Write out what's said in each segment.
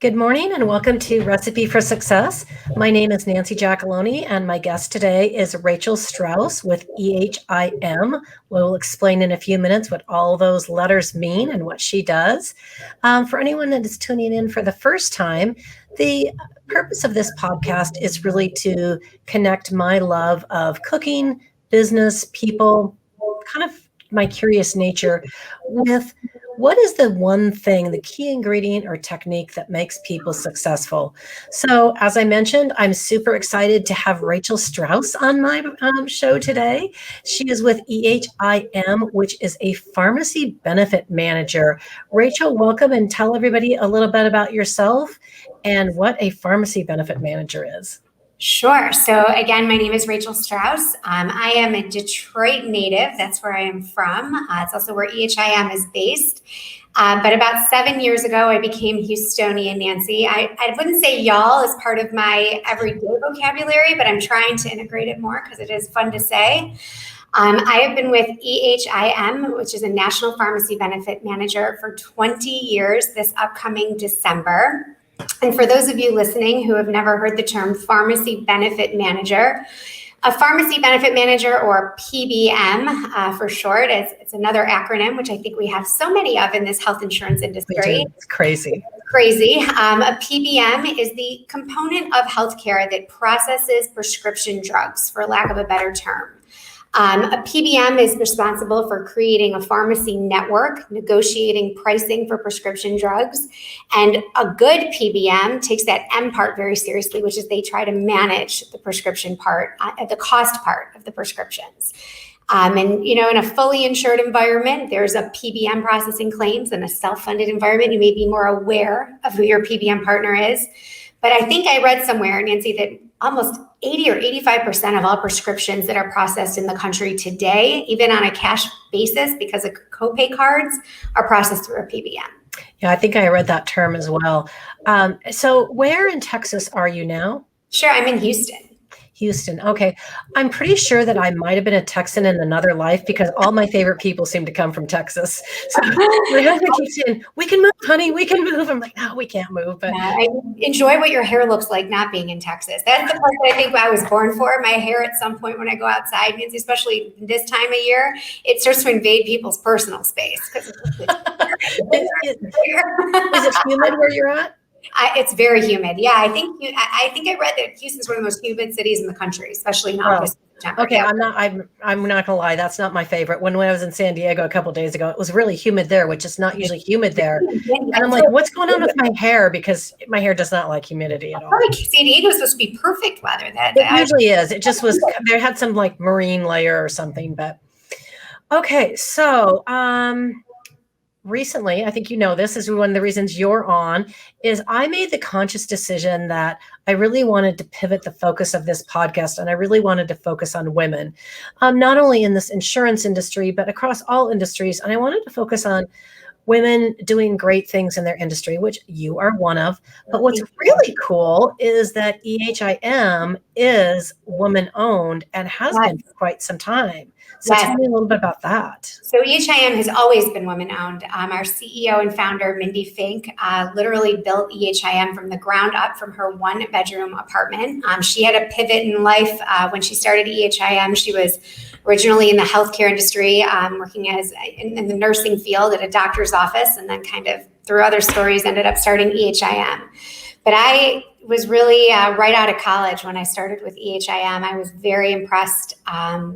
Good morning and welcome to Recipe for Success. My name is Nancy Giacalone and my guest today is Rachel Strauss with EHIM. We'll explain in a few minutes what all those letters mean and what she does. For anyone that is tuning in for the first time, the purpose of this podcast is really to connect my love of cooking, business, people, kind of my curious nature with what is the one thing, the key ingredient or technique that makes people successful? So, as I mentioned, I'm super excited to have Rachel Strauss on my show today. She is with EHIM, which is a pharmacy benefit manager. Rachel, welcome and tell everybody a little bit about yourself and what a pharmacy benefit manager is. Sure. So again, my name is Rachel Strauss. I am a Detroit native. That's where I am from. It's also where EHIM is based. But about 7 years ago, I became Houstonian, Nancy. I wouldn't say y'all is part of my everyday vocabulary, but I'm trying to integrate it more because it is fun to say. I have been with EHIM, which is a National Pharmacy Benefit Manager, for 20 years this upcoming December. And for those of you listening who have never heard the term pharmacy benefit manager, a pharmacy benefit manager, or PBM for short, it's another acronym, which I think we have so many of in this health insurance industry. It's crazy. A PBM is the component of healthcare that processes prescription drugs, for lack of a better term. A PBM is responsible for creating a pharmacy network, negotiating pricing for prescription drugs, and a good PBM takes that M part very seriously, which is they try to manage the prescription part, the cost part of the prescriptions. In a fully insured environment, there's a PBM processing claims. In a self-funded environment, you may be more aware of who your PBM partner is. But I think I read somewhere, Nancy, that almost 80 or 85% of all prescriptions that are processed in the country today, even on a cash basis because of copay cards, are processed through a PBM. Yeah, I think I read that term as well. So where in Texas are you now? Sure, I'm in Houston. Houston. Okay. I'm pretty sure that I might have been a Texan in another life because all my favorite people seem to come from Texas. So my husband keeps saying, "We can move, honey, we can move." I'm like, "No, we can't move." But I enjoy what your hair looks like not being in Texas. That's the part that I think I was born for. My hair at some point when I go outside, especially this time of year, it starts to invade people's personal space. Is it humid where you're at? It's very humid. Yeah, I think I read that Houston's one of the most humid cities in the country, especially in August. September. Okay, yeah. I'm not gonna lie. That's not my favorite. When I was in San Diego a couple of days ago, it was really humid there, which is not usually humid there. And I'm like, what's going on with my hair? Because my hair does not like humidity at all. San Diego was supposed to be perfect weather. It usually is. It just was. There had some like marine layer or something. But okay, so recently, I think you know this is one of the reasons you're on, is I made the conscious decision that I really wanted to pivot the focus of this podcast, and I really wanted to focus on women, not only in this insurance industry, but across all industries. And I wanted to focus on women doing great things in their industry, which you are one of. But what's really cool is that EHIM is woman-owned and has been for quite some time. So tell me a little bit about that. So EHIM has always been women-owned. Our CEO and founder, Mindy Fink, literally built EHIM from the ground up from her one-bedroom apartment. She had a pivot in life when she started EHIM. She was originally in the healthcare industry, working as in the nursing field at a doctor's office, and then kind of through other stories ended up starting EHIM. But I was really right out of college when I started with EHIM. I was very impressed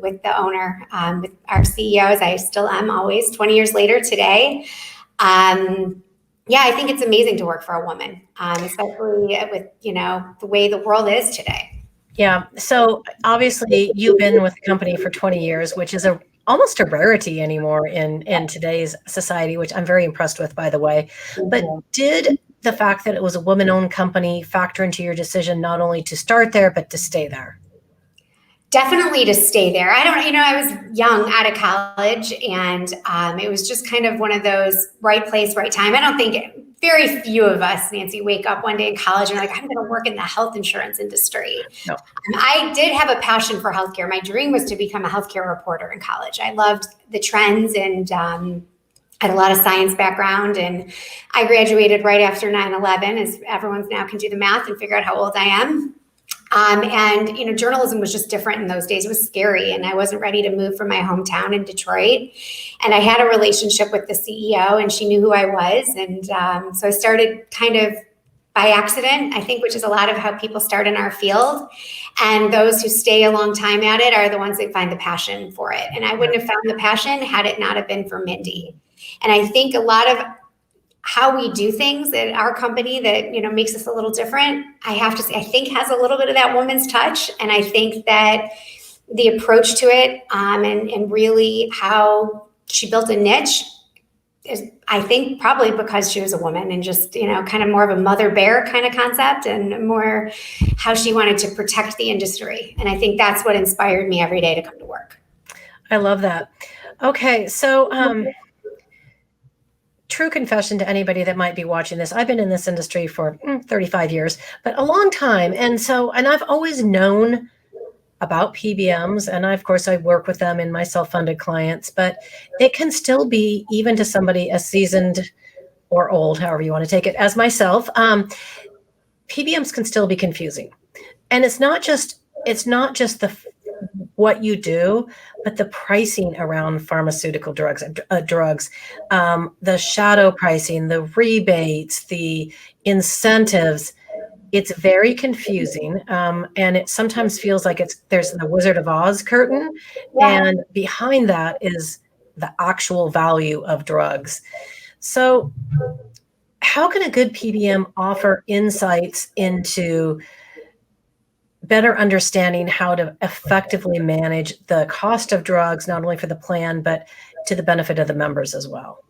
with the owner, with our CEO, as I still am always 20 years later today. I think it's amazing to work for a woman, especially with, the way the world is today. Yeah. So obviously you've been with the company for 20 years, which is almost a rarity anymore in today's society, which I'm very impressed with, by the way. But did the fact that it was a woman-owned company factor into your decision not only to start there, but to stay there? Definitely to stay there. I was young out of college, and it was just kind of one of those right place, right time. I don't think very few of us, Nancy, wake up one day in college and like, I'm going to work in the health insurance industry. No. I did have a passion for healthcare. My dream was to become a healthcare reporter in college. I loved the trends and I had a lot of science background, and I graduated right after 9/11, as everyone's now can do the math and figure out how old I am. And, journalism was just different in those days. It was scary, and I wasn't ready to move from my hometown in Detroit. And I had a relationship with the CEO, and she knew who I was. And so I started kind of by accident, I think, which is a lot of how people start in our field. And those who stay a long time at it are the ones that find the passion for it. And I wouldn't have found the passion had it not have been for Mindy. And I think a lot of how we do things at our company that, makes us a little different, I have to say, I think has a little bit of that woman's touch. And I think that the approach to it and really how she built a niche is, I think, probably because she was a woman and just, kind of more of a mother bear kind of concept, and more how she wanted to protect the industry. And I think that's what inspired me every day to come to work. I love that. Okay. So, true confession to anybody that might be watching this. I've been in this industry for 35 years, but a long time. And I've always known about PBMs, and of course I work with them in my self-funded clients, but it can still be, even to somebody as seasoned or old, however you want to take it, as myself, PBMs can still be confusing. And it's not just what you do, but the pricing around pharmaceutical drugs, the shadow pricing, the rebates, the incentives. It's very confusing, and it sometimes feels like there's the Wizard of Oz curtain, and behind that is the actual value of drugs. So how can a good PBM offer insights into better understanding how to effectively manage the cost of drugs, not only for the plan, but to the benefit of the members as well?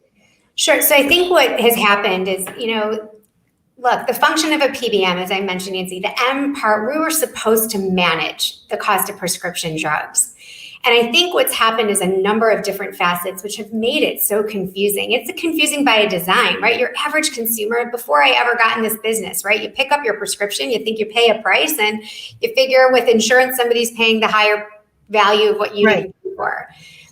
Sure. So I think what has happened is, look, the function of a PBM, as I mentioned, Nancy, the M part, we were supposed to manage the cost of prescription drugs. And I think what's happened is a number of different facets which have made it so confusing. It's confusing by design, right? Your average consumer, before I ever got in this business, right? You pick up your prescription, you think you pay a price, and you figure with insurance, somebody's paying the higher value of what you paid for.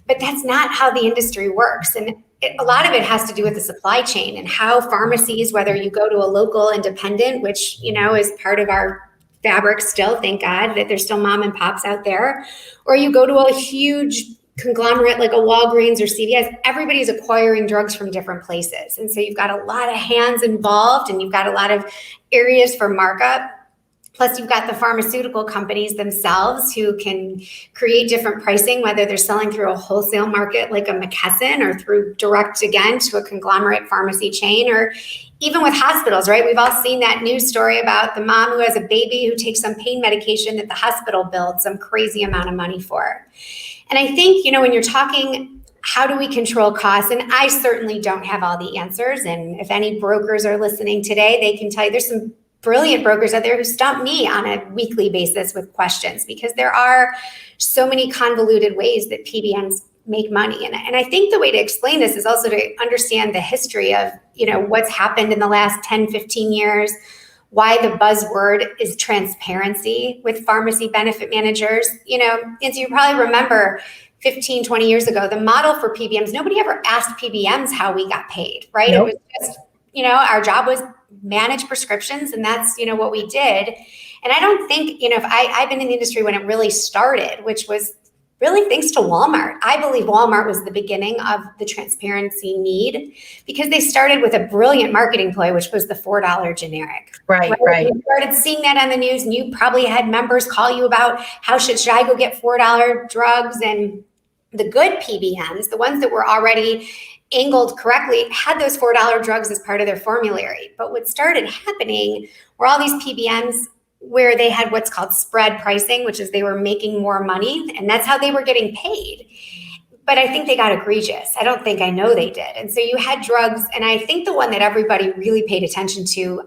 But that's not how the industry works. And a lot of it has to do with the supply chain and how pharmacies, whether you go to a local independent, which, is part of our fabric still, thank God that there's still mom and pops out there, or you go to a huge conglomerate like a Walgreens or CVS, everybody's acquiring drugs from different places. And so you've got a lot of hands involved, and you've got a lot of areas for markup. Plus, you've got the pharmaceutical companies themselves who can create different pricing, whether they're selling through a wholesale market like a McKesson, or through direct, again, to a conglomerate pharmacy chain, or even with hospitals, right? We've all seen that news story about the mom who has a baby who takes some pain medication that the hospital billed some crazy amount of money for. And I think, when you're talking, how do we control costs? And I certainly don't have all the answers. And if any brokers are listening today, they can tell you there's some brilliant brokers out there who stump me on a weekly basis with questions, because there are so many convoluted ways that PBMs make money. And I think the way to explain this is also to understand the history of, what's happened in the last 10, 15 years, why the buzzword is transparency with pharmacy benefit managers. And so you probably remember 15, 20 years ago, the model for PBMs, nobody ever asked PBMs how we got paid, right? Nope. It was just, our job was manage prescriptions, and that's, what we did. And I don't think, if I've been in the industry when it really started, which was really thanks to Walmart. I believe Walmart was the beginning of the transparency need, because they started with a brilliant marketing ploy, which was the $4 generic. Right. You started seeing that on the news, and you probably had members call you about how should I go get $4 drugs. And the good PBMs, the ones that were already angled correctly, had those $4 drugs as part of their formulary. But what started happening were all these PBMs where they had what's called spread pricing, which is they were making more money, and that's how they were getting paid. But I think they got egregious. I know they did. And so you had drugs, and I think the one that everybody really paid attention to,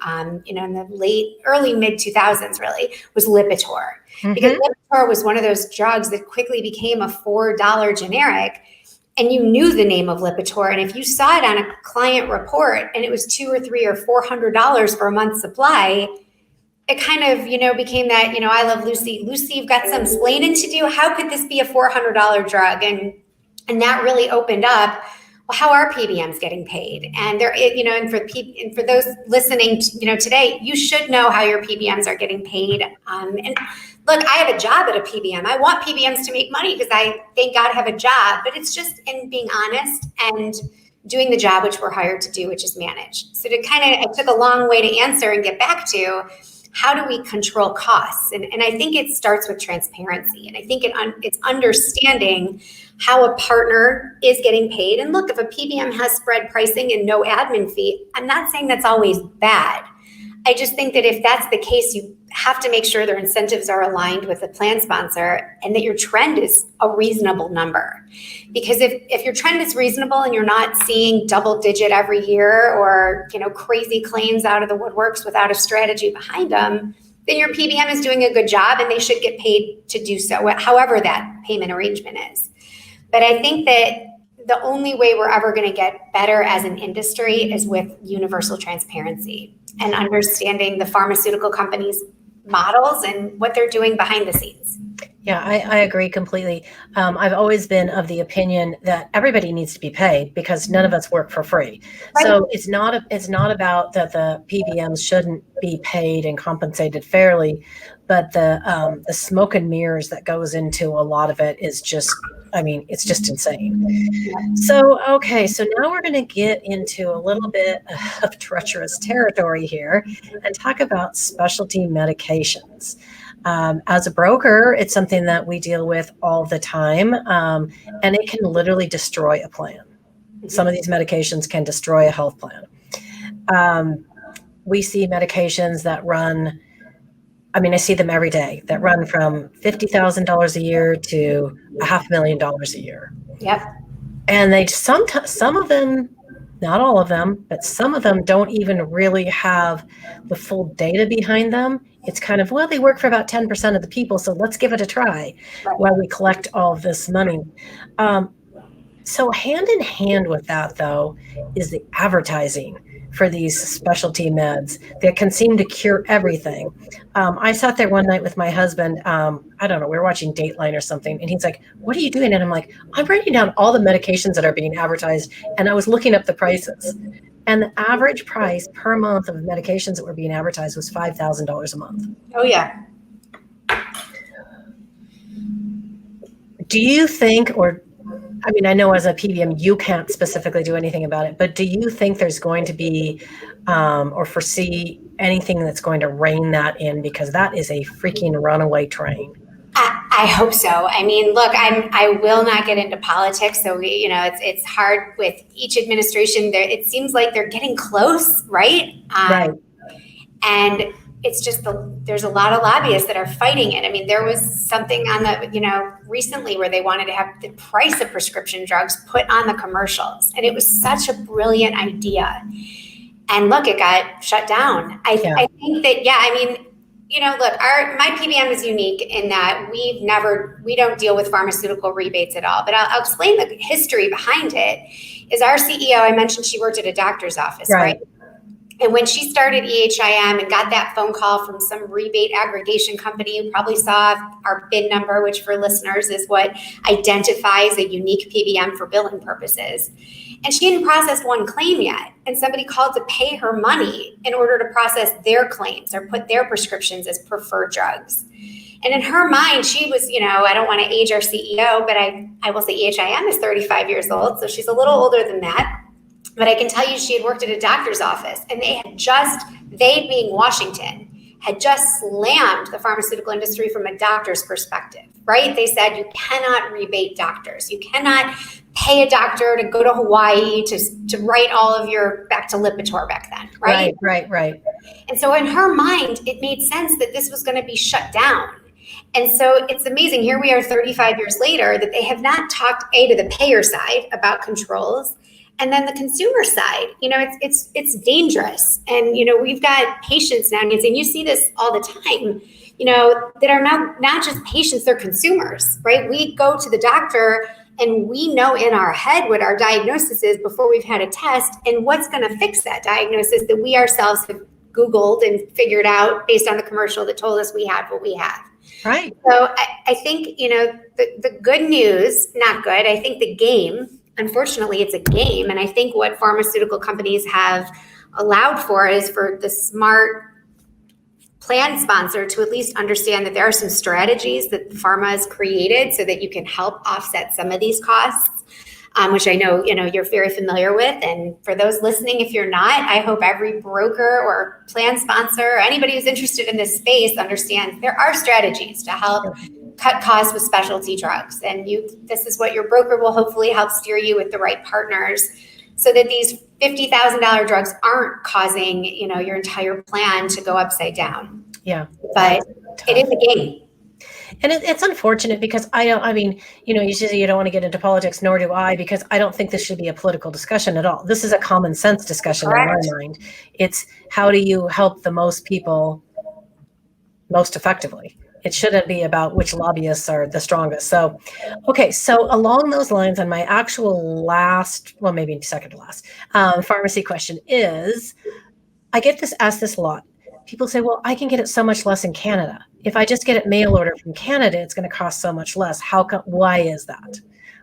in the early mid 2000s really, was Lipitor. Mm-hmm. Because Lipitor was one of those drugs that quickly became a $4 generic. And you knew the name of Lipitor. And if you saw it on a client report and it was $200 or $300 or $400 for a month's supply, it kind of, became that, I love Lucy. Lucy, you've got some explaining to do. How could this be a $400 drug? And that really opened up well, how are PBMs getting paid? And and for those listening, today, you should know how your PBMs are getting paid. And look, I have a job at a PBM. I want PBMs to make money because I thank God have a job, but it's just in being honest and doing the job which we're hired to do, which is manage. So it took a long way to answer and get back to how do we control costs? And I think it starts with transparency. And I think it's understanding how a partner is getting paid. And look, if a PBM has spread pricing and no admin fee, I'm not saying that's always bad. I just think that if that's the case, you have to make sure their incentives are aligned with the plan sponsor and that your trend is a reasonable number. Because if your trend is reasonable and you're not seeing double digit every year or crazy claims out of the woodworks without a strategy behind them, then your PBM is doing a good job and they should get paid to do so, however that payment arrangement is. But I think that the only way we're ever going to get better as an industry is with universal transparency and understanding the pharmaceutical companies' models and what they're doing behind the scenes. Yeah, I agree completely. I've always been of the opinion that everybody needs to be paid because none of us work for free. Right. So it's not about that the PBMs shouldn't be paid and compensated fairly, but the smoke and mirrors that goes into a lot of it is just, it's just insane. So, okay, so now we're going to get into a little bit of treacherous territory here and talk about specialty medications. As a broker, it's something that we deal with all the time, and it can literally destroy a plan. Some of these medications can destroy a health plan. We see medications that run, I see them every day, that run from $50,000 a year to $500,000 a year. Yep. And they sometimes, some of them, not all of them, but some of them don't even really have the full data behind them. It's kind of, well, they work for about 10% of the people, so let's give it a try while we collect all of this money. So hand in hand with that, though, is the advertising for these specialty meds that can seem to cure everything. I sat there one night with my husband. I don't know, we were watching Dateline or something, and he's like, what are you doing? And I'm like, I'm writing down all the medications that are being advertised, and I was looking up the prices. And the average price per month of medications that were being advertised was $5,000 a month. Oh, yeah. Do you think, I know as a PBM, you can't specifically do anything about it, but do you think there's going to be or foresee anything that's going to rein that in? Because that is a freaking runaway train. I hope so. Look, I will not get into politics. So, it's hard with each administration. It seems like they're getting close, right? Right. And it's just there's a lot of lobbyists that are fighting it. There was something on the, recently where they wanted to have the price of prescription drugs put on the commercials. And it was such a brilliant idea. And look, it got shut down. I think that, look, my PBM is unique in that we don't deal with pharmaceutical rebates at all. But I'll explain the history behind it. Is our CEO, I mentioned she worked at a doctor's office, right? And when she started EHIM and got that phone call from some rebate aggregation company, you probably saw our BIN number, which for listeners is what identifies a unique PBM for billing purposes. And she hadn't processed one claim yet. And somebody called to pay her money in order to process their claims or put their prescriptions as preferred drugs. And in her mind, she was, I don't want to age our CEO, but I will say EHIM is 35 years old. So she's a little older than that. But I can tell you she had worked at a doctor's office, and they being Washington, had just slammed the pharmaceutical industry from a doctor's perspective, right? They said you cannot rebate doctors. You cannot pay a doctor to go to Hawaii to write all of your, back to Lipitor back then, right? Right. And so in her mind, it made sense that this was going to be shut down. And so it's amazing. Here we are 35 years later that they have not talked to the payer side about controls. And then the consumer side, it's dangerous. And, we've got patients now, Nancy, and you see this all the time, that are not just patients, they're consumers, right? We go to the doctor and we know in our head what our diagnosis is before we've had a test and what's going to fix that diagnosis that we ourselves have Googled and figured out based on the commercial that told us we had what we have. Right. So I think, the good news, not good, I think the game unfortunately, it's a game. And I think what pharmaceutical companies have allowed for is for the smart plan sponsor to at least understand that there are some strategies that pharma has created so that you can help offset some of these costs, which I know, you're very familiar with. And for those listening, if you're not, I hope every broker or plan sponsor or anybody who's interested in this space understands there are strategies to help cut costs with specialty drugs. And this is what your broker will hopefully help steer you with the right partners so that these $50,000 drugs aren't causing, your entire plan to go upside down. Yeah. But it is a game. And it's unfortunate because you say you don't want to get into politics, nor do I, because I don't think this should be a political discussion at all. This is a common sense discussion. Correct. In my mind. It's how do you help the most people most effectively? It shouldn't be about which lobbyists are the strongest. So, okay. So along those lines, on my actual last, well, maybe second to last, pharmacy question is, I get asked this a lot. People say, well, I can get it so much less in Canada. If I just get it mail order from Canada, it's going to cost so much less. Why is that?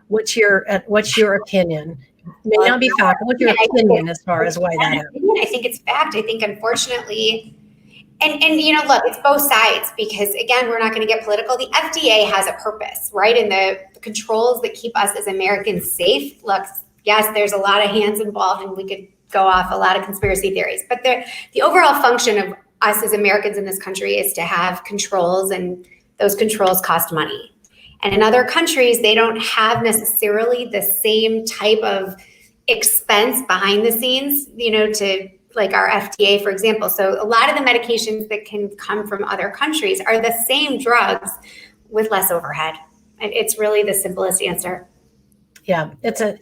What's your opinion? May not be fact, but what's your opinion as far as why that is? I think it's fact. I think unfortunately, and look, it's both sides because again, we're not going to get political. The FDA has a purpose, right? And the controls that keep us as Americans safe. Look, yes, there's a lot of hands involved and we could go off a lot of conspiracy theories, but the overall function of us as Americans in this country is to have controls, and those controls cost money. And in other countries, they don't have necessarily the same type of expense behind the scenes, to like our FDA, for example. So a lot of the medications that can come from other countries are the same drugs with less overhead. It's really the simplest answer. Yeah, it's a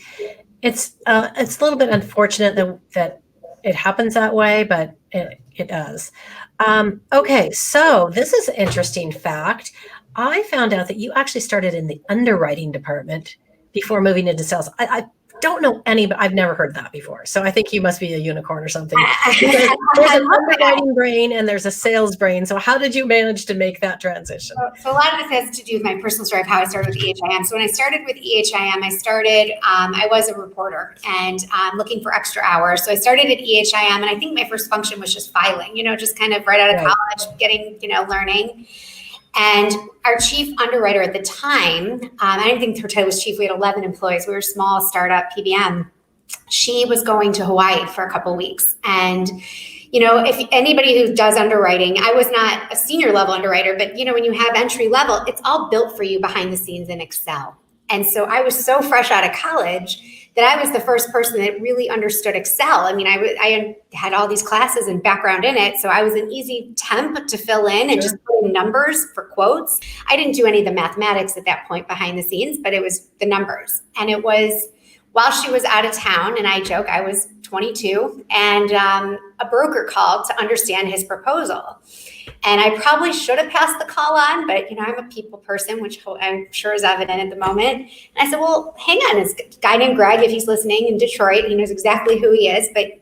little bit unfortunate that it happens that way, but it does. Okay, so this is an interesting fact. I found out that you actually started in the underwriting department before moving into sales. I don't know but I've never heard that before. So I think you must be a unicorn or something. There's an underwriting brain and there's a sales brain. So how did you manage to make that transition? So a lot of this has to do with my personal story of how I started with EHIM. So when I started with EHIM, I was a reporter and looking for extra hours. So I started at EHIM, and I think my first function was just filing, just kind of right out of college, getting, learning. And our chief underwriter at the time, I didn't think her title was chief. We had 11 employees. We were a small startup PBM. She was going to Hawaii for a couple of weeks. And, if anybody who does underwriting, I was not a senior level underwriter, but, when you have entry level, it's all built for you behind the scenes in Excel. And so I was so fresh out of college that I was the first person that really understood Excel. I mean, I had all these classes and background in it. So I was an easy temp to fill in and just put in numbers for quotes. I didn't do any of the mathematics at that point behind the scenes, but it was the numbers. And it was while she was out of town, and I joke, I was 22, and a broker called to understand his proposal. And I probably should have passed the call on, but I'm a people person, which I'm sure is evident at the moment. And I said, well, hang on, it's a guy named Greg, if he's listening in Detroit, he knows exactly who he is. But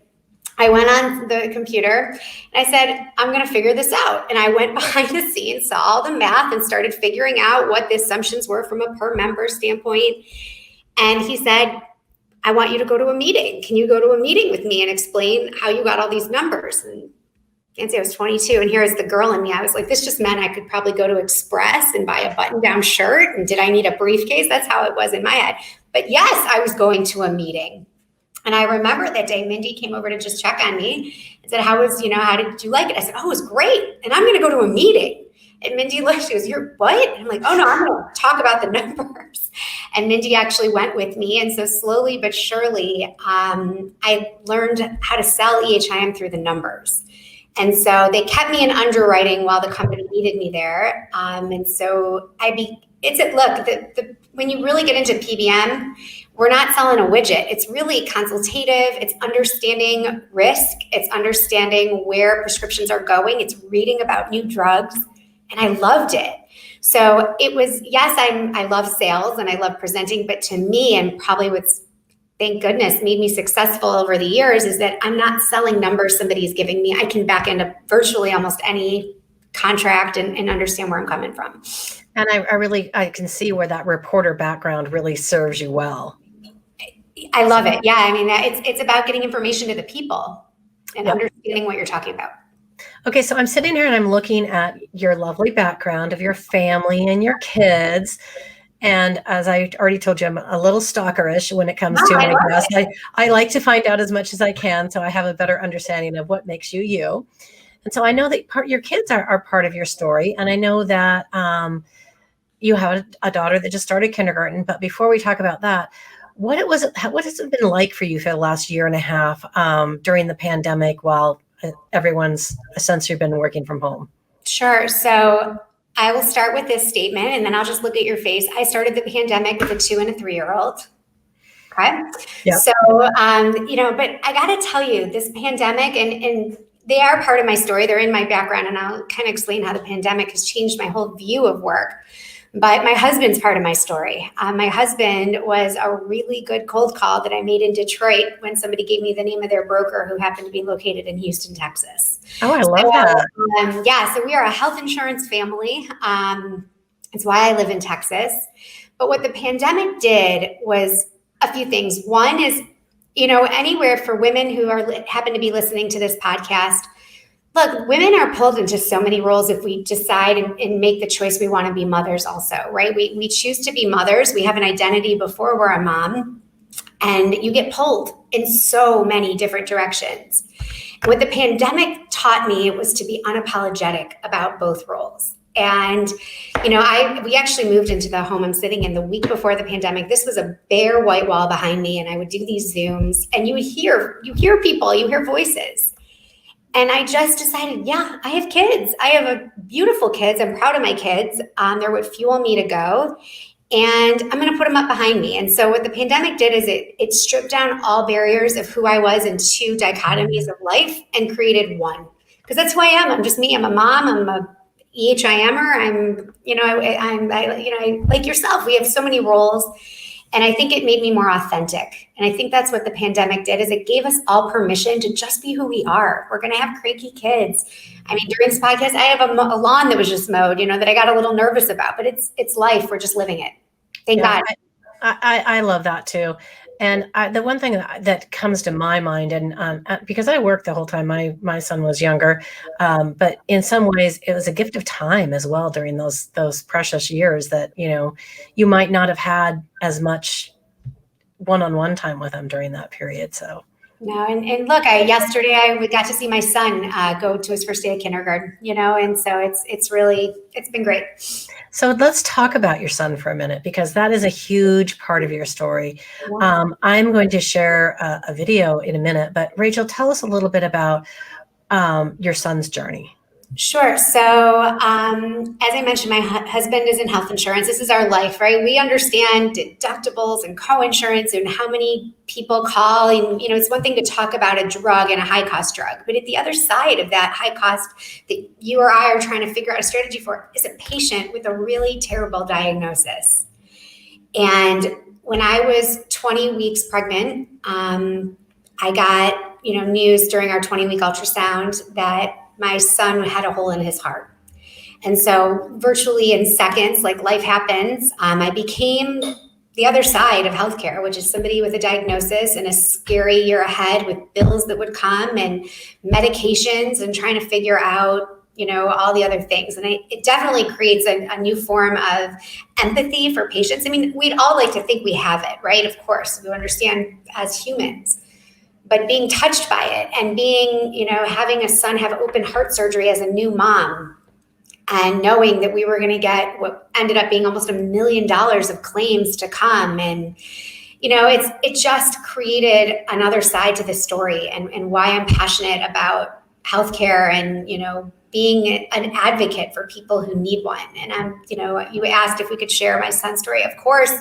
I went on the computer and I said, I'm going to figure this out. And I went behind the scenes, saw all the math and started figuring out what the assumptions were from a per member standpoint. And he said, I want you to go to a meeting. Can you go to a meeting with me and explain how you got all these numbers? And Nancy, I was 22, and here's the girl in me. I was like, this just meant I could probably go to Express and buy a button-down shirt. And did I need a briefcase? That's how it was in my head. But yes, I was going to a meeting. And I remember that day, Mindy came over to just check on me and said, how did you like it? I said, oh, it was great. And I'm going to go to a meeting. And Mindy looked, she goes, you're what? And I'm like, oh no, I'm going to talk about the numbers. And Mindy actually went with me. And so slowly but surely, I learned how to sell EHIM through the numbers. And so they kept me in underwriting while the company needed me there. And so when you really get into PBM, we're not selling a widget. It's really consultative. It's understanding risk. It's understanding where prescriptions are going. It's reading about new drugs. And I loved it. So it was, yes, I love sales and I love presenting, but to me, and probably what's, thank goodness, made me successful over the years is that I'm not selling numbers somebody's giving me. I can back into virtually almost any contract and understand where I'm coming from. And I can see where that reporter background really serves you well. I love it. Yeah. I mean, it's about getting information to the people and understanding what you're talking about. Okay, so I'm sitting here and I'm looking at your lovely background of your family and your kids. And as I already told you, I'm a little stalkerish when it comes to my guests. I like to find out as much as I can so I have a better understanding of what makes you you. And so I know that your kids are part of your story. And I know that you have a daughter that just started kindergarten. But before we talk about that, what has it been like for you for the last year and a half during the pandemic while everyone's essentially been working from home? Sure. So I will start with this statement and then I'll just look at your face. I started the pandemic with a 2 and a 3-year-old. Okay. Yeah. So, but I got to tell you, this pandemic, and they are part of my story. They're in my background, and I'll kind of explain how the pandemic has changed my whole view of work. But my husband's part of my story. My husband was a really good cold call that I made in Detroit when somebody gave me the name of their broker who happened to be located in Houston, Texas. Oh, I love that. So we are a health insurance family. It's why I live in Texas. But what the pandemic did was a few things. One is, anywhere for women who happen to be listening to this podcast, look, women are pulled into so many roles if we decide and make the choice we want to be mothers also, right? We choose to be mothers. We have an identity before we're a mom, and you get pulled in so many different directions. What the pandemic taught me was to be unapologetic about both roles. And, we actually moved into the home I'm sitting in the week before the pandemic. This was a bare white wall behind me, and I would do these Zooms, and you hear people, you hear voices. And I just decided, I have kids. I have beautiful kids. I'm proud of my kids. They're what fuel me to go. And I'm going to put them up behind me. And so what the pandemic did is it stripped down all barriers of who I was in two dichotomies of life and created one. Because that's who I am. I'm just me. I'm a mom. I'm a EHIMer. I'm like yourself. We have so many roles. And I think it made me more authentic. And I think that's what the pandemic did, is it gave us all permission to just be who we are. We're going to have cranky kids. I mean, during this podcast, I have a lawn that was just mowed, that I got a little nervous about, but it's life. We're just living it. Thank God. I love that too. And the one thing that comes to my mind, and because I worked the whole time, my son was younger, but in some ways it was a gift of time as well during those precious years that, you might not have had as much one-on-one time with him during that period. So. No, and look, yesterday I got to see my son go to his first day of kindergarten, and so it's been great. So let's talk about your son for a minute, because that is a huge part of your story. I'm going to share a video in a minute, but Rachel, tell us a little bit about your son's journey. Sure. So as I mentioned, my husband is in health insurance. This is our life, right? We understand deductibles and co-insurance and how many people call. And, it's one thing to talk about a drug and a high cost drug, but at the other side of that high cost that you or I are trying to figure out a strategy for is a patient with a really terrible diagnosis. And when I was 20 weeks pregnant, I got, news during our 20-week ultrasound that my son had a hole in his heart. And so virtually in seconds, like life happens, I became the other side of healthcare, which is somebody with a diagnosis and a scary year ahead with bills that would come and medications and trying to figure out, all the other things. And it definitely creates a new form of empathy for patients. I mean, we'd all like to think we have it, right? Of course, we understand as humans. But being touched by it and being, having a son have open heart surgery as a new mom and knowing that we were going to get what ended up being almost $1 million of claims to come. And, it just created another side to the story and why I'm passionate about healthcare and, being an advocate for people who need one. And you asked if we could share my son's story. Of course,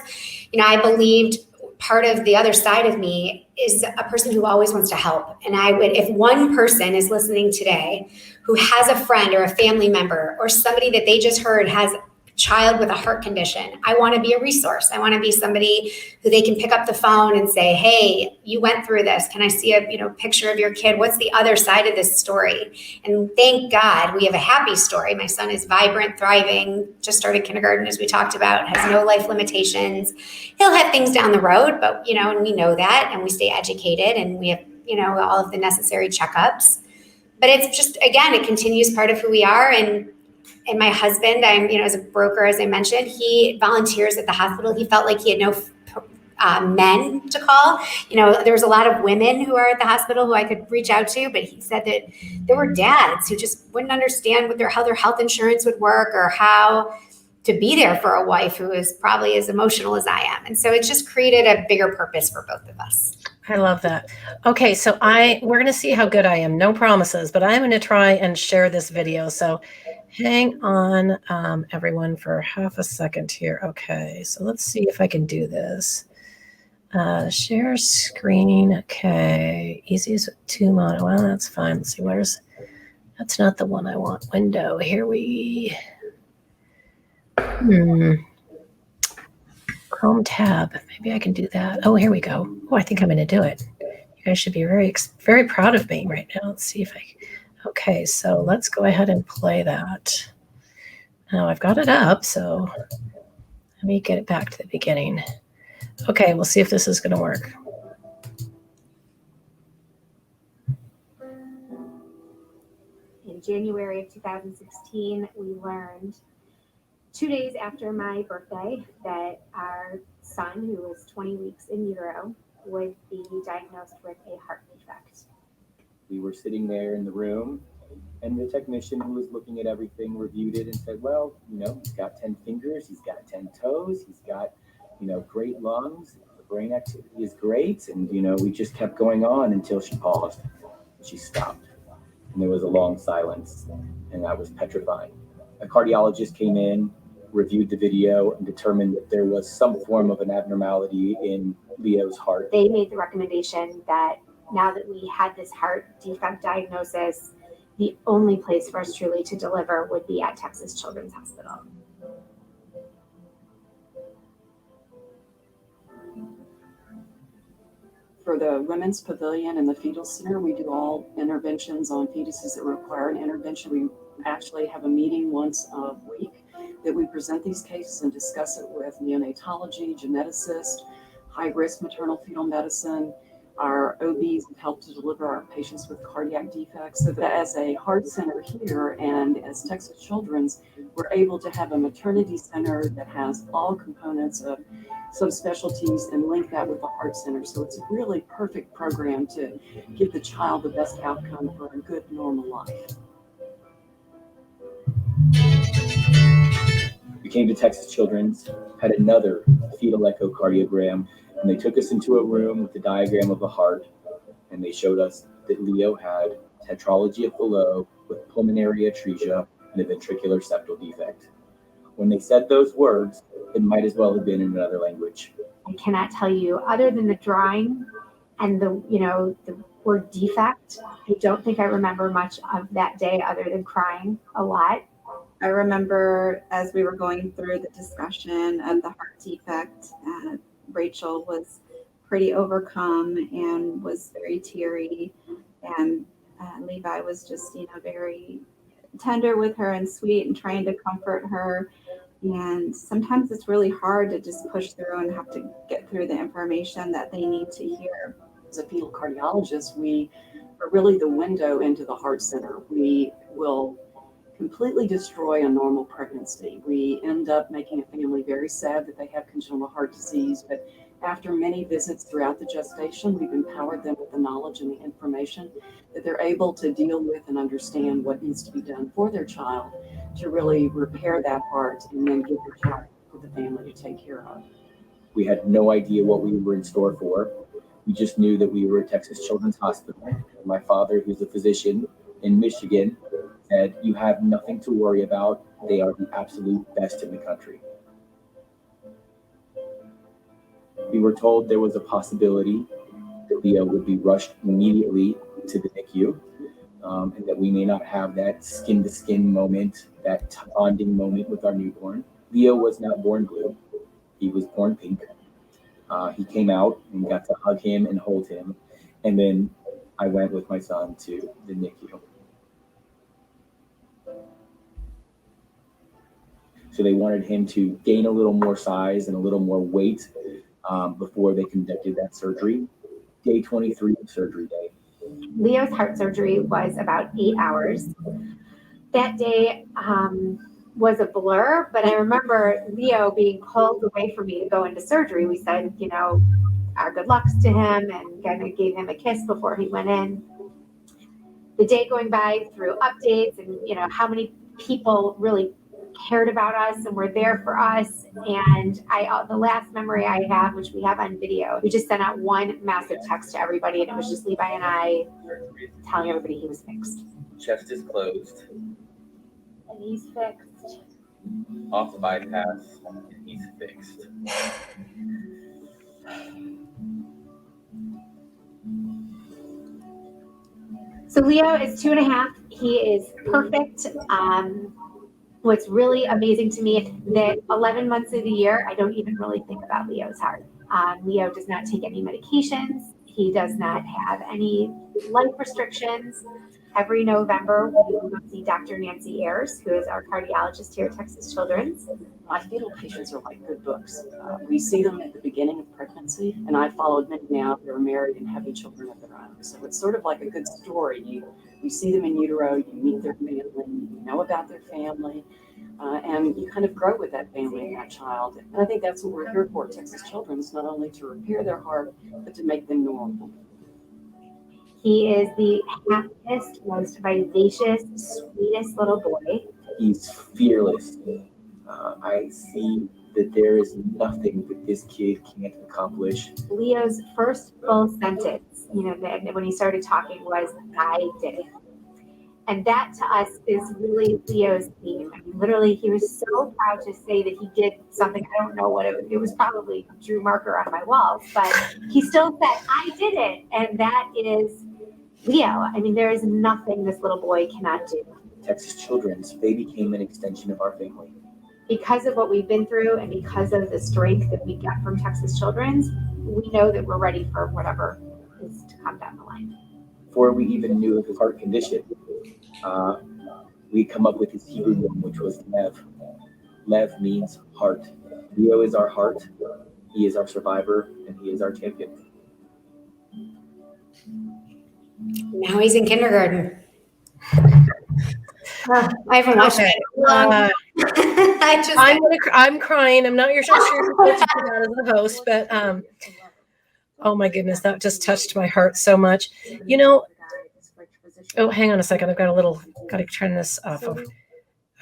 I believed part of the other side of me is a person who always wants to help. And if one person is listening today who has a friend or a family member or somebody that they just heard has child with a heart condition. I want to be a resource. I want to be somebody who they can pick up the phone and say, hey, you went through this. Can I see a picture of your kid? What's the other side of this story? And thank God we have a happy story. My son is vibrant, thriving, just started kindergarten, as we talked about, has no life limitations. He'll have things down the road, but, and we know that, and we stay educated, and we have, all of the necessary checkups. But it's just, again, it continues part of who we are. And my husband, as a broker, as I mentioned, he volunteers at the hospital. He felt like he had no men to call. There was a lot of women who are at the hospital who I could reach out to, but he said that there were dads who just wouldn't understand how their health insurance would work or how to be there for a wife who is probably as emotional as I am. And so it just created a bigger purpose for both of us. I love that. Okay, so we're going to see how good I am. No promises, but I'm going to try and share this video. So hang on, everyone, for half a second here. Okay, so let's see if I can do this. Share screen. Okay, easiest to monitor. Well, that's fine. Let's see, that's not the one I want. Window. Here we. Chrome tab. Maybe I can do that. Oh, here we go. Oh, I think I'm going to do it. You guys should be very, very proud of me right now. Let's see if okay, so let's go ahead and play that. Now I've got it up, so let me get it back to the beginning. Okay, we'll see if this is going to work. In January of 2016, we learned 2 days after my birthday that our son, who was 20 weeks in utero, would be diagnosed with a heart defect. We were sitting there in the room, and the technician who was looking at everything reviewed it and said, well, he's got 10 fingers, he's got 10 toes, he's got, great lungs, the brain activity is great. And, we just kept going on until she paused. She stopped, and there was a long silence, and that was petrifying. A cardiologist came in, reviewed the video, and determined that there was some form of an abnormality in Leo's heart. They made the recommendation that now that we had this heart defect diagnosis, the only place for us truly to deliver would be at Texas Children's Hospital. For the Women's Pavilion and the Fetal Center, we do all interventions on fetuses that require an intervention. We actually have a meeting once a week that we present these cases and discuss it with neonatology, geneticists, high-risk maternal fetal medicine. Our OBs have helped to deliver our patients with cardiac defects. So that as a heart center here and as Texas Children's, we're able to have a maternity center that has all components of subspecialties and link that with the heart center. So it's a really perfect program to give the child the best outcome for a good, normal life. We came to Texas Children's, had another fetal echocardiogram, and they took us into a room with the diagram of a heart, and they showed us that Leo had tetralogy of Fallot with pulmonary atresia and a ventricular septal defect. When they said those words, it might as well have been in another language. I cannot tell you, other than the drawing and the word defect, I don't think I remember much of that day other than crying a lot. I remember as we were going through the discussion of the heart defect, Rachel was pretty overcome and was very teary, and Levi was just, very tender with her and sweet and trying to comfort her. And sometimes it's really hard to just push through and have to get through the information that they need to hear. As a fetal cardiologist, we are really the window into the heart center. We will completely destroy a normal pregnancy. We end up making a family very sad that they have congenital heart disease, but after many visits throughout the gestation, we've empowered them with the knowledge and the information that they're able to deal with and understand what needs to be done for their child to really repair that heart and then give their child for the family to take care of. We had no idea what we were in store for. We just knew that we were at Texas Children's Hospital. My father, who's a physician in Michigan, said, "You have nothing to worry about. They are the absolute best in the country." We were told there was a possibility that Leo would be rushed immediately to the NICU, and that we may not have that skin-to-skin moment, that bonding moment with our newborn. Leo was not born blue. He was born pink. He came out and got to hug him and hold him. And then I went with my son to the NICU. So they wanted him to gain a little more size and a little more weight before they conducted that surgery. Day 23 of surgery day. Leo's heart surgery was about 8 hours. That day was a blur, but I remember Leo being called away from me to go into surgery. We said, you know, our good lucks to him and kind of gave him a kiss before he went in. The day going by through updates and, you know, how many people really cared about us and were there for us. And the last memory I have, which we have on video, we just sent out one massive text to everybody, and it was just Levi and I telling everybody he was fixed. Chest is closed. And he's fixed. Off bypass. He's fixed. So Leo is 2.5. He is perfect. What's really amazing to me that 11 months of the year, I don't even really think about Leo's heart. Leo does not take any medications. He does not have any life restrictions. Every November, we will go see Dr. Nancy Ayers, who is our cardiologist here at Texas Children's. My fetal patients are like good books. We see them at the beginning of pregnancy, and I followed many now that are married and having children of their own. So it's sort of like a good story. You see them in utero, you meet their family, you know about their family, and you kind of grow with that family and that child. And I think that's what we're here for at Texas Children's, not only to repair their heart, but to make them normal. He is the happiest, most vivacious, sweetest little boy. He's fearless. I see that there is nothing that this kid can't accomplish. Leo's first full sentence, you know, when he started talking was, "I did it." And that to us is really Leo's theme. I mean, literally, he was so proud to say that he did something. I don't know what it was probably a Drew marker on my walls, but he still said, "I did it." And that is Leo. I mean, there is nothing this little boy cannot do. Texas Children's, they became an extension of our family. Because of what we've been through and because of the strength that we get from Texas Children's, we know that we're ready for whatever is to come down the line. Before we even knew of his heart condition, we come up with his Hebrew name, which was Lev. Lev means heart. Leo is our heart. He is our survivor, and he is our champion. Now he's in kindergarten. I haven't watched it. I'm crying. I'm not sure what to put out as the host, but oh my goodness, that just touched my heart so much. You know, oh, hang on a second. I've got to turn this off.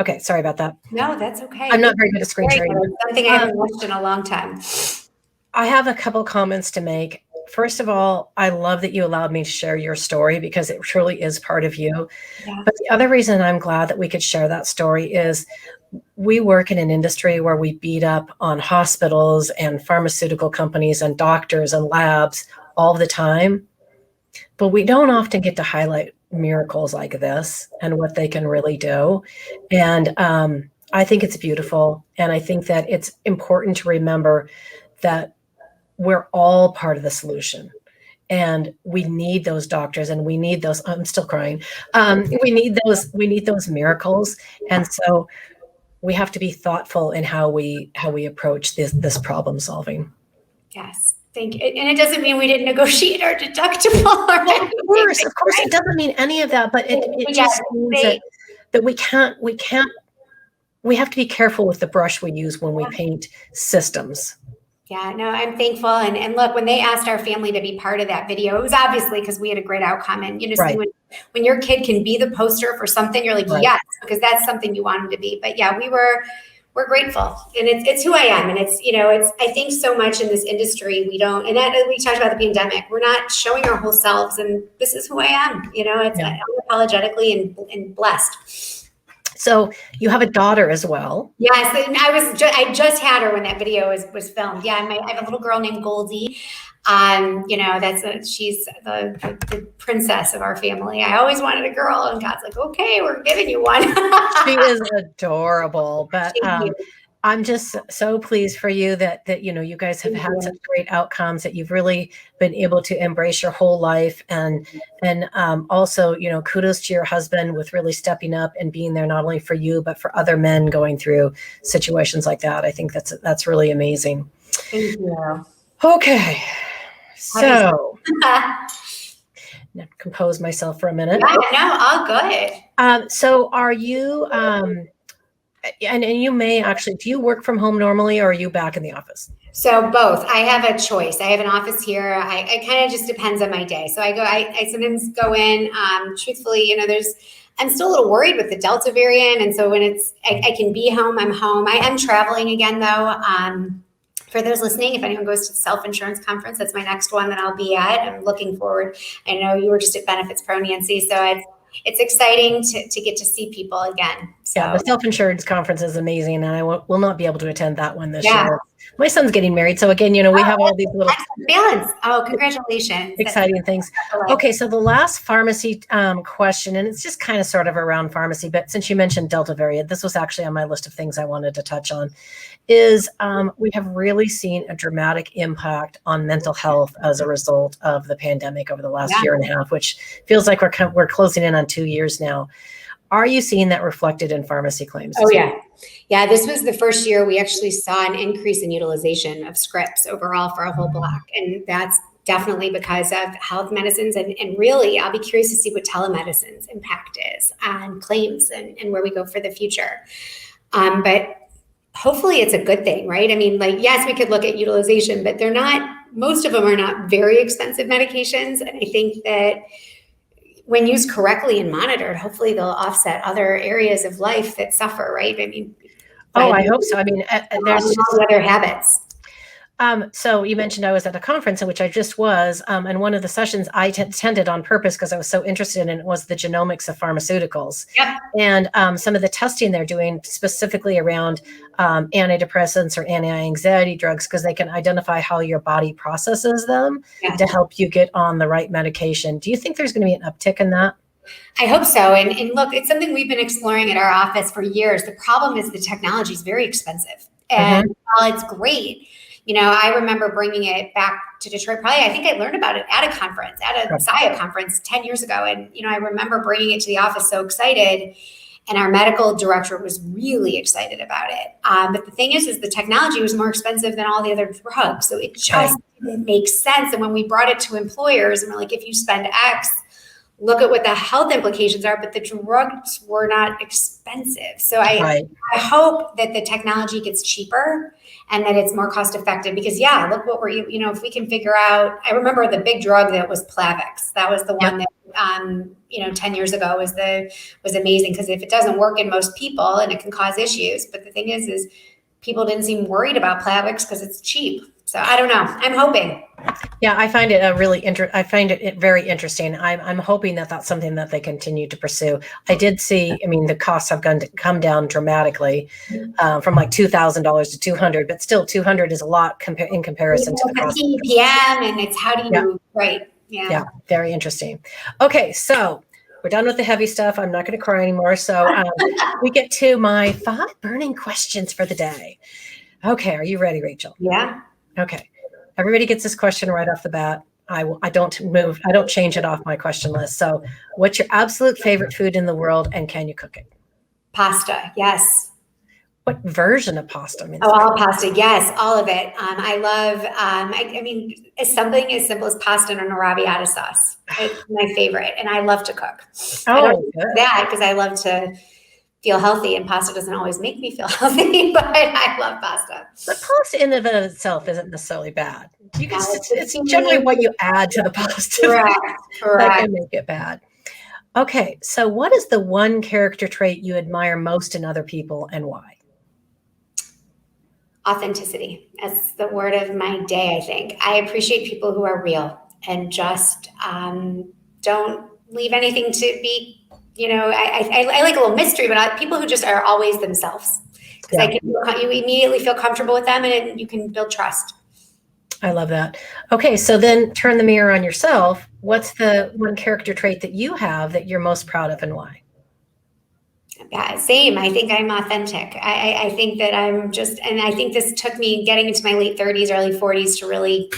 Okay, sorry about that. No, that's okay. I'm not very good at screen sharing. Something I haven't watched in a long time. I have a couple comments to make. First of all, I love that you allowed me to share your story because it truly is part of you. Yeah. But the other reason I'm glad that we could share that story is we work in an industry where we beat up on hospitals and pharmaceutical companies and doctors and labs all the time. But we don't often get to highlight miracles like this and what they can really do. And I think it's beautiful. And I think that it's important to remember that we're all part of the solution, and we need those doctors, and we need those. I'm still crying. We need those miracles, and so we have to be thoughtful in how we approach this problem solving. Yes, thank you. And it doesn't mean we didn't negotiate our deductible. Of course, it doesn't mean any of that, but it just means that we have to be careful with the brush we use when we paint systems. Yeah, no, I'm thankful. And look, when they asked our family to be part of that video, it was obviously because we had a great outcome. And you know, Right. when your kid can be the poster for something, you're like, Right. yes, because that's something you want them to be. But yeah, we're grateful. And it's who I am. And it's, you know, I think so much in this industry, we don't, and that we talked about the pandemic, we're not showing our whole selves. And this is who I am, you know, it's unapologetically and blessed. So you have a daughter as well. Yes, and I just had her when that video was filmed. Yeah, I have a little girl named Goldie. You know, she's the princess of our family. I always wanted a girl, and God's like, okay, we're giving you one. She is adorable. But I'm just so pleased for you that you guys have had such great outcomes, that you've really been able to embrace your whole life, and also kudos to your husband with really stepping up and being there not only for you but for other men going through situations like that. I think that's really amazing. Thank you. Okay, so compose myself for a minute. Yeah, no, all good. So are you and you may actually, do you work from home normally, or are you back in the office? So both. I have a choice. I have an office here. I kind of just depends on my day. So I sometimes go in, truthfully, I'm still a little worried with the Delta variant. And so when I can be home, I'm home. I am traveling again though. For those listening, if anyone goes to the self-insurance conference, that's my next one that I'll be at. I'm looking forward. I know you were just at Benefits Pro, Nancy. So it's exciting to get to see people again. So. Yeah, the self-insurance conference is amazing, and I will not be able to attend that one this year. My son's getting married, so again, we have all these little balance. Oh, congratulations! Exciting things. Okay, so the last pharmacy question, and it's just kind of sort of around pharmacy, but since you mentioned Delta variant, this was actually on my list of things I wanted to touch on. Is we have really seen a dramatic impact on mental health as a result of the pandemic over the last year and a half, which feels like we're closing in on 2 years now. Are you seeing that reflected in pharmacy claims? Oh, yeah. Yeah, this was the first year we actually saw an increase in utilization of scripts overall for a whole block. And that's definitely because of health medicines. And really, I'll be curious to see what telemedicine's impact is on claims and where we go for the future. But hopefully it's a good thing, right? I mean, yes, we could look at utilization, but most of them are not very expensive medications. And I think that when used correctly and monitored, hopefully they'll offset other areas of life that suffer, right? I mean, I hope so. I mean, there's other habits. So you mentioned I was at a conference in which I just was, and one of the sessions I attended on purpose because I was so interested in it was the genomics of pharmaceuticals. Yep. And some of the testing they're doing specifically around antidepressants or anti-anxiety drugs, because they can identify how your body processes them to help you get on the right medication. Do you think there's going to be an uptick in that? I hope so. And look, it's something we've been exploring at our office for years. The problem is the technology is very expensive. And while it's great, I remember bringing it back to Detroit. I think I learned about it at a conference, at a SIA conference 10 years ago. And, I remember bringing it to the office so excited. And our medical director was really excited about it. But the thing is the technology was more expensive than all the other drugs. So it just didn't make sense. And when we brought it to employers and we're like, if you spend X, look at what the health implications are, but the drugs were not expensive. So I hope that the technology gets cheaper and that it's more cost effective because look what if we can figure out, I remember the big drug that was Plavix. That was the one that, 10 years ago was amazing because if it doesn't work in most people and it can cause issues, but the thing is people didn't seem worried about Plavix because it's cheap. So I don't know. I'm hoping. Yeah, I find it I find it very interesting. I'm hoping that that's something that they continue to pursue. I did see, the costs have come down dramatically from like $2,000 to $200, but still $200 is a lot in comparison to the cost. PPM, and it's how do you right? Yeah, very interesting. Okay, so we're done with the heavy stuff. I'm not going to cry anymore. So we get to my 5 burning questions for the day. Okay, are you ready, Rachel? Yeah. Okay. Everybody gets this question right off the bat. I don't change it off my question list. So what's your absolute favorite food in the world and can you cook it? Pasta. Yes. What version of pasta? All pasta. Yes. All of it. I love, it's something as simple as pasta and an arrabbiata sauce. It's my favorite. And I love to cook. I don't do that because I love to feel healthy, and pasta doesn't always make me feel healthy, but I love pasta. But pasta in and of itself isn't necessarily bad. It's generally what you add to the pasta that can make it bad. Okay, so what is the one character trait you admire most in other people and why? Authenticity. That's the word of my day, I think. I appreciate people who are real and just don't leave anything to be I like a little mystery, but people who just are always themselves, because you immediately feel comfortable with them and you can build trust. I love that. Okay, so then turn the mirror on yourself. What's the one character trait that you have that you're most proud of and why? Yeah, same. I think I'm authentic. I think that I'm just, and I think this took me getting into my late 30s, early 40s to really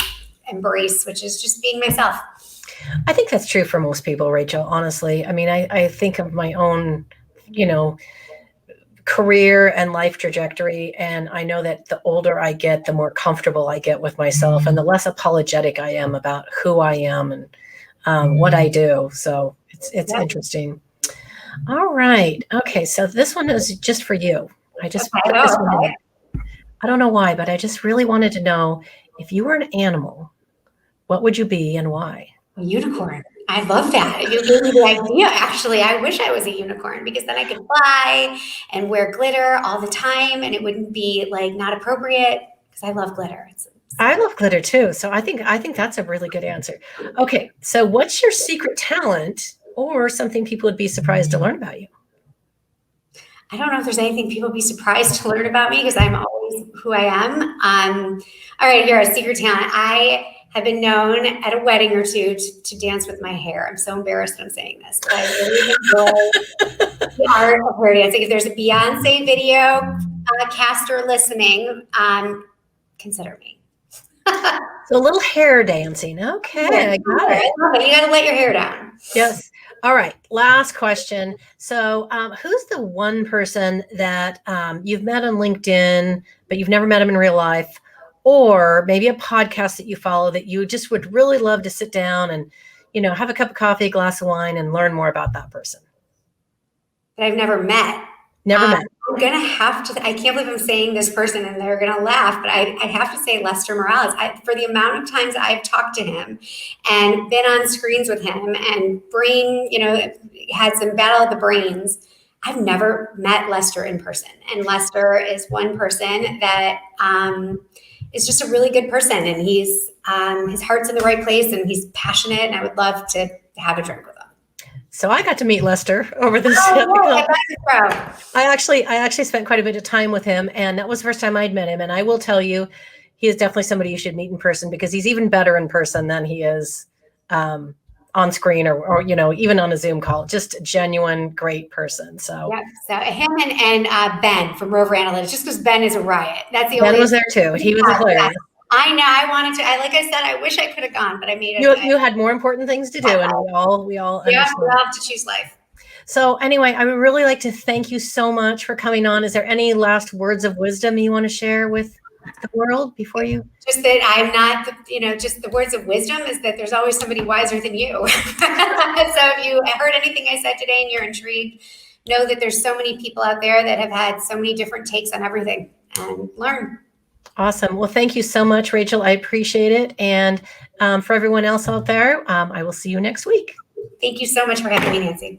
embrace, which is just being myself. I think that's true for most people, Rachel, honestly. I mean, I think of my own, career and life trajectory. And I know that the older I get, the more comfortable I get with myself and the less apologetic I am about who I am and what I do. So it's interesting. All right. Okay. So this one is just for you. I just put this one in. I don't know why, but I just really wanted to know, if you were an animal, what would you be and why? A unicorn. I love that. You gave me the idea. Actually, I wish I was a unicorn because then I could fly and wear glitter all the time, and it wouldn't be like not appropriate because I love glitter. I love glitter too. So I think that's a really good answer. Okay. So what's your secret talent or something people would be surprised to learn about you? I don't know if there's anything people would be surprised to learn about me because I'm always who I am. All right, here, a secret talent. I have been known at a wedding or two to dance with my hair. I'm so embarrassed that I'm saying this, but I really enjoy the art of hair dancing. If there's a Beyonce video caster listening, consider me. So a little hair dancing. Okay, I got it. You got to let your hair down. Yes. All right. Last question. So who's the one person that you've met on LinkedIn, but you've never met him in real life, or maybe a podcast that you follow that you just would really love to sit down and, have a cup of coffee, a glass of wine, and learn more about that person? That I've never met. Never met. I'm going to have to, I can't believe I'm saying this person and they're going to laugh, but I have to say Lester Morales. For the amount of times I've talked to him and been on screens with him and had some battle of the brains, I've never met Lester in person. And Lester is one person that is just a really good person. And he's his heart's in the right place and he's passionate. And I would love to have a drink with him. So I got to meet Lester over this. I actually spent quite a bit of time with him, and that was the first time I'd met him. And I will tell you, he is definitely somebody you should meet in person because he's even better in person than he is on screen or even on a Zoom call. Just a genuine, great person. So yeah, so him and Ben from Rover Analytics, just because Ben is a riot. That's the only. Ben was there too. He was hilarious. I know. I wanted to. Like I said, I wish I could have gone, but I made it. You had more important things to do, and we all yeah, we all have to choose life. So anyway, I would really like to thank you so much for coming on. Is there any last words of wisdom you want to share with the world before you? Just that I'm not, just the words of wisdom is that there's always somebody wiser than you. So if you heard anything I said today and you're intrigued, know that there's so many people out there that have had so many different takes on everything, and learn. Awesome. Well, thank you so much, Rachel. I appreciate it. And for everyone else out there, I will see you next week. Thank you so much for having me, Nancy.